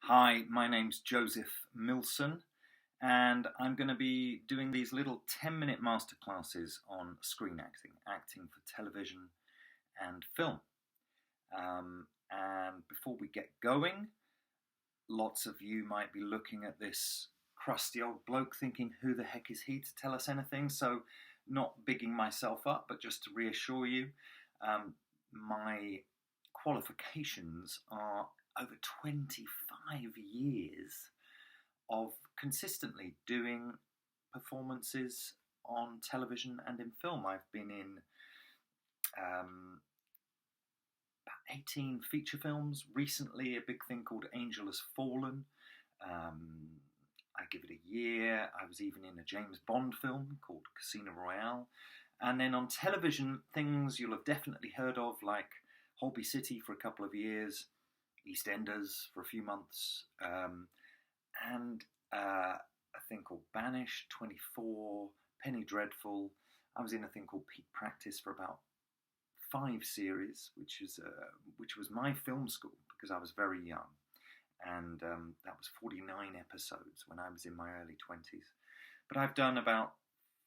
Hi, my name's Joseph Millson, and I'm going to be doing these little 10-minute masterclasses on screen acting, acting for television and film. And before we get going, lots of you might be looking at this crusty old bloke thinking, who the heck is he to tell us anything? So, not bigging myself up, but just to reassure you, my qualifications are over 25 years of consistently doing performances on television and in film. I've been in about 18 feature films. Recently, a big thing called Angel Has Fallen. I give it a year. I was even in a James Bond film called Casino Royale. And then on television, things you'll have definitely heard of, like Holby City for a couple of years, EastEnders for a few months, and a thing called Banished, 24, Penny Dreadful. I was in a thing called Peak Practice for about 5 series, which was my film school because I was very young, and that was 49 episodes when I was in my early 20s. But I've done about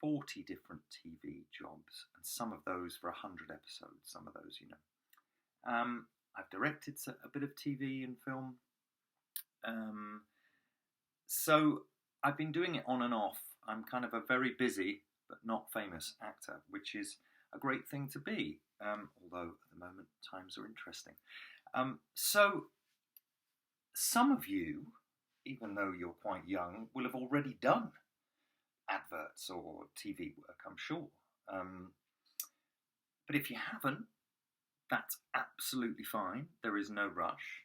40 different TV jobs, and some of those for 100 episodes, some of those, I've directed a bit of TV and film. So I've been doing it on and off. I'm kind of a very busy but not famous actor, which is a great thing to be, although at the moment times are interesting. So some of you, even though you're quite young, will have already done adverts or TV work, I'm sure. But if you haven't, that's absolutely fine. There is no rush.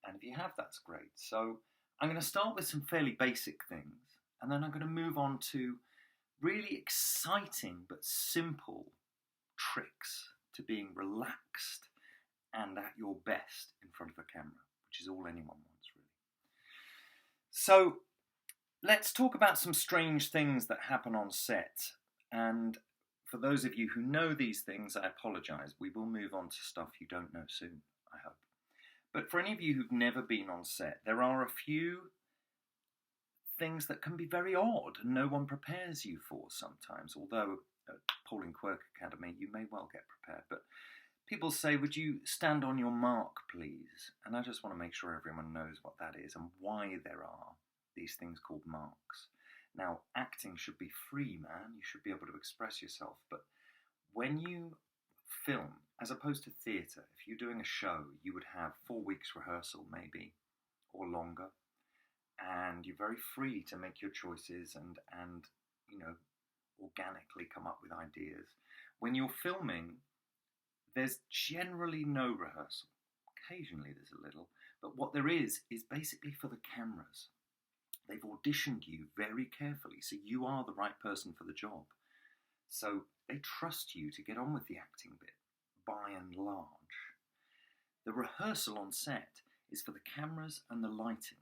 And if you have, that's great. So I'm going to start with some fairly basic things, and then I'm going to move on to really exciting but simple tricks to being relaxed and at your best in front of a camera, which is all anyone wants, really. So let's talk about some strange things that happen on set. And for those of you who know these things, I apologise. We will move on to stuff you don't know soon, I hope. But for any of you who've never been on set, there are a few things that can be very odd and no one prepares you for sometimes. Although at Pauline Quirk Academy, you may well get prepared. But people say, would you stand on your mark, please? And I just want to make sure everyone knows what that is and why there are these things called marks. Now, acting should be free, man. You should be able to express yourself. But when you film, as opposed to theatre, if you're doing a show, you would have 4 weeks rehearsal, maybe, or longer. And you're very free to make your choices and organically come up with ideas. When you're filming, there's generally no rehearsal. Occasionally there's a little. But what there is basically for the cameras. They've auditioned you very carefully, so you are the right person for the job. So they trust you to get on with the acting bit, by and large. The rehearsal on set is for the cameras and the lighting.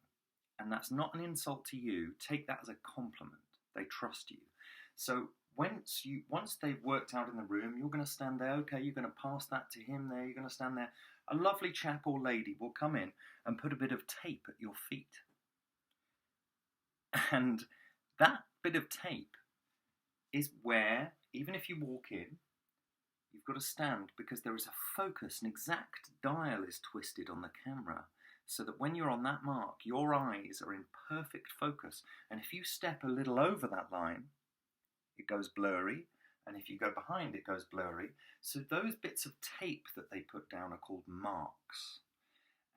And that's not an insult to you. Take that as a compliment. They trust you. So once they've worked out in the room, you're going to stand there. Okay, you're going to pass that to him there. You're going to stand there. A lovely chap or lady will come in and put a bit of tape at your feet. And that bit of tape is where, even if you walk in, you've got to stand because there is a focus, an exact dial is twisted on the camera so that when you're on that mark, your eyes are in perfect focus. And if you step a little over that line, it goes blurry. And if you go behind, it goes blurry. So those bits of tape that they put down are called marks.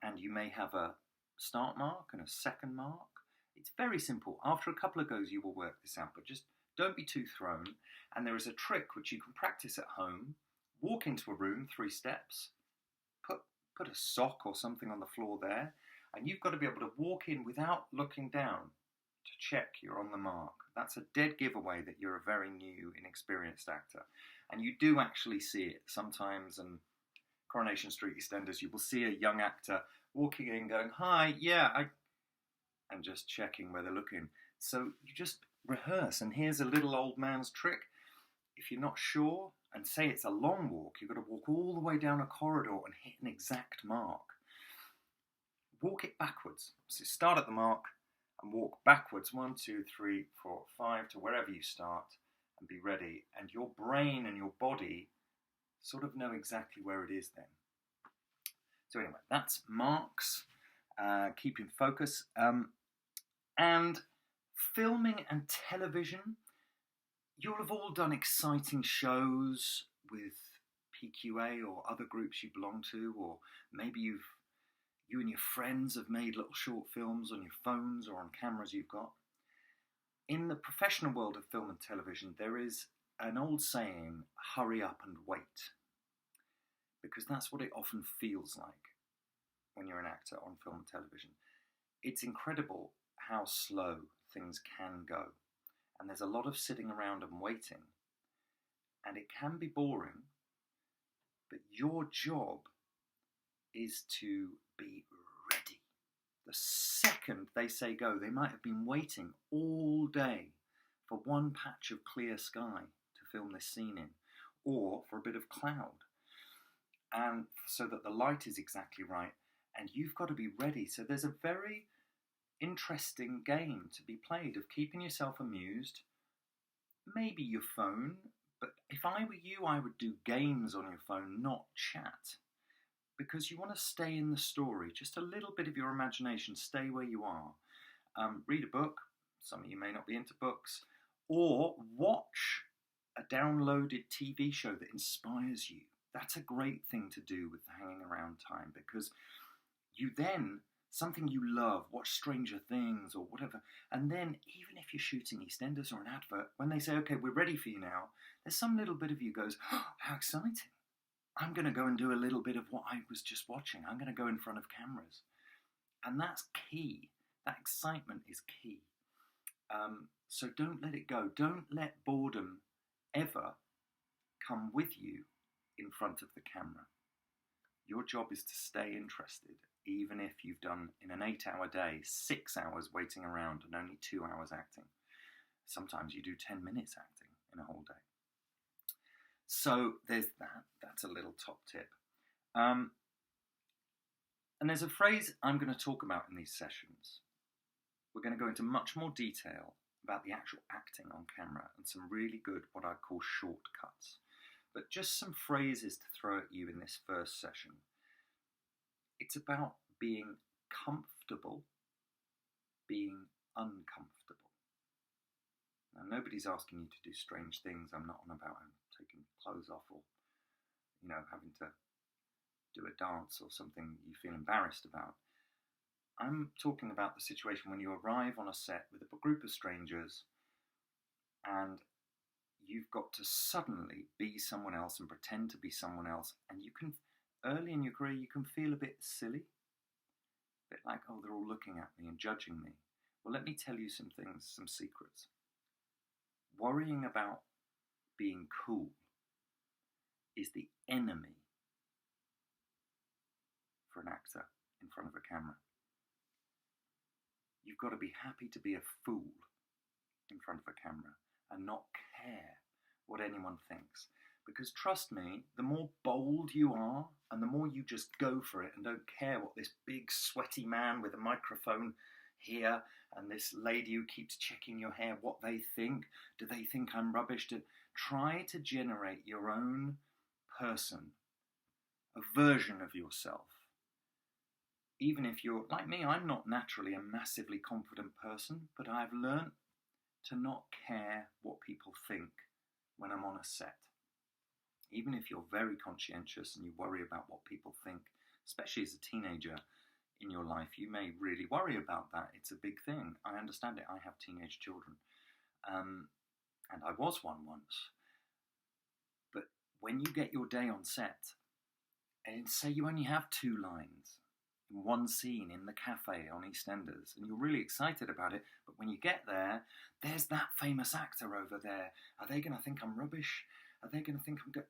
And you may have a start mark and a second mark. It's very simple. After a couple of goes, you will work this out, but just don't be too thrown. And there is a trick which you can practice at home. Walk into a room, 3 steps, put a sock or something on the floor there, and you've got to be able to walk in without looking down to check you're on the mark. That's a dead giveaway that you're a very new, inexperienced actor. And you do actually see it sometimes, and Coronation Street EastEnders, you will see a young actor walking in going, hi, yeah, and just checking where they're looking. So you just rehearse, and here's a little old man's trick. If you're not sure, and say it's a long walk, you've got to walk all the way down a corridor and hit an exact mark. walk it backwards. So start at the mark and walk backwards 1, 2, 3, 4, 5 to wherever you start and be ready. And your brain and your body sort of know exactly where it is then. So anyway, that's marks, keeping focus. And filming and television, you'll have all done exciting shows with PQA or other groups you belong to, or maybe you and your friends have made little short films on your phones or on cameras you've got. In the professional world of film and television, there is an old saying, hurry up and wait, because that's what it often feels like when you're an actor on film and television. It's incredible how slow things can go, and there's a lot of sitting around and waiting, and it can be boring, but your job is to be ready. The second they say go, they might have been waiting all day for one patch of clear sky to film this scene in, or for a bit of cloud, and so that the light is exactly right, and you've got to be ready. So there's a very interesting game to be played of keeping yourself amused, maybe your phone, but if I were you, I would do games on your phone, not chat, because you want to stay in the story, just a little bit of your imagination, stay where you are. Read a book, some of you may not be into books, or watch a downloaded TV show that inspires you. That's a great thing to do with the hanging around time, because you then, something you love, watch Stranger Things or whatever, and then even if you're shooting EastEnders or an advert, when they say, okay, we're ready for you now, there's some little bit of you goes, oh, how exciting. I'm going to go and do a little bit of what I was just watching. I'm going to go in front of cameras. And that's key. That excitement is key. So don't let it go. Don't let boredom ever come with you in front of the camera. Your job is to stay interested, even if you've done, in an 8-hour day, 6 hours waiting around and only 2 hours acting. Sometimes you do 10 minutes acting in a whole day. So there's that. That's a little top tip. And there's a phrase I'm going to talk about in these sessions. We're going to go into much more detail about the actual acting on camera and some really good, what I call shortcuts. But just some phrases to throw at you in this first session. It's about being comfortable, being uncomfortable. Now, nobody's asking you to do strange things. I'm not on about taking clothes off or, having to do a dance or something you feel embarrassed about. I'm talking about the situation when you arrive on a set with a group of strangers and you've got to suddenly be someone else and pretend to be someone else, and you can, early in your career, you can feel a bit silly, a bit like, oh, they're all looking at me and judging me. Well, let me tell you some things, some secrets. Worrying about being cool is the enemy for an actor in front of a camera. You've got to be happy to be a fool in front of a camera and not care what anyone thinks. Because trust me, the more bold you are and the more you just go for it and don't care what this big sweaty man with a microphone here and this lady who keeps checking your hair, what they think. Do they think I'm rubbish? Try to generate your own person, a version of yourself. Even if you're, like me, I'm not naturally a massively confident person, but I've learnt to not care what people think when I'm on a set. Even if you're very conscientious and you worry about what people think, especially as a teenager in your life, you may really worry about that. It's a big thing. I understand it. I have teenage children. And I was one once. But when you get your day on set, and say you only have 2 lines in one scene in the cafe on EastEnders, and you're really excited about it, but when you get there, there's that famous actor over there. Are they going to think I'm rubbish? Are they going to think I'm good?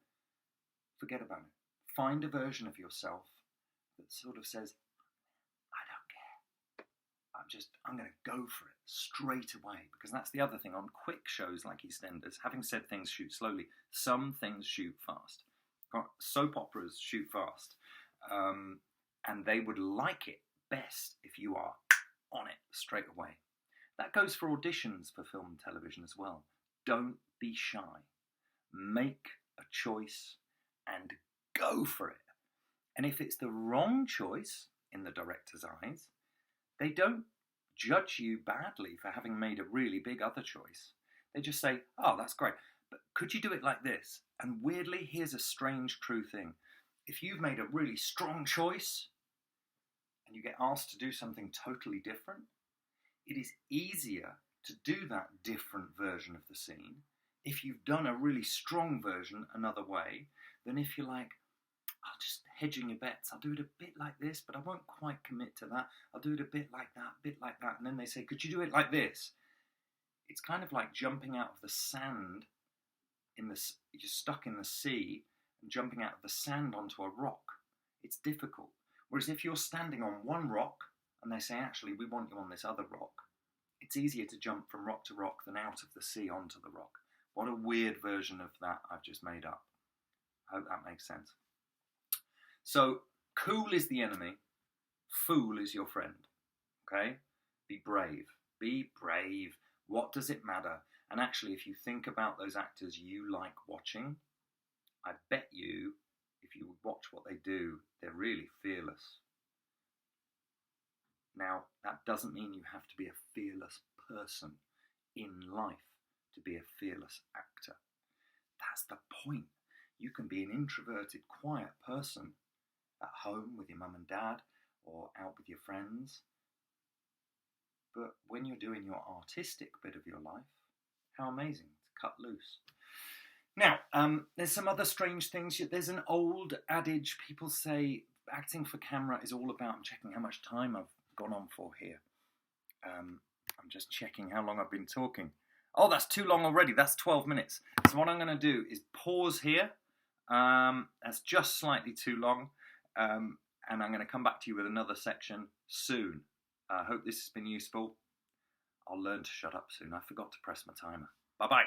Forget about it. Find a version of yourself that sort of says, I don't care. I'm going to go for it straight away. Because that's the other thing. On quick shows like EastEnders, having said things shoot slowly, some things shoot fast. Soap operas shoot fast. And they would like it best if you are on it straight away. That goes for auditions for film and television as well. Don't be shy. Make a choice and go for it. And if it's the wrong choice in the director's eyes, they don't judge you badly for having made a really big other choice. They just say, oh, that's great, but could you do it like this? And weirdly, here's a strange, true thing. If you've made a really strong choice and you get asked to do something totally different, it is easier to do that different version of the scene if you've done a really strong version another way than if you're like, I'll just hedging your bets. I'll do it a bit like this, but I won't quite commit to that. I'll do it a bit like that. And then they say, could you do it like this? It's kind of like jumping out of the sand you're stuck in the sea and jumping out of the sand onto a rock. It's difficult. Whereas if you're standing on one rock and they say, actually, we want you on this other rock, it's easier to jump from rock to rock than out of the sea onto the rock. What a weird version of that I've just made up. I hope that makes sense. So, cool is the enemy, fool is your friend, okay? Be brave. Be brave. What does it matter? And actually, if you think about those actors you like watching, I bet you, if you watch what they do, they're really fearless. Now, that doesn't mean you have to be a fearless person in life to be a fearless actor. That's the point. You can be an introverted, quiet person at home with your mum and dad or out with your friends. But when you're doing your artistic bit of your life, how amazing to cut loose. Now, there's some other strange things. There's an old adage, people say acting for camera is all about, I'm checking how much time I've gone on for here. I'm just checking how long I've been talking. Oh, that's too long already. That's 12 minutes. So what I'm going to do is pause here. That's just slightly too long. And I'm going to come back to you with another section soon. I hope this has been useful. I'll learn to shut up soon. I forgot to press my timer. Bye-bye.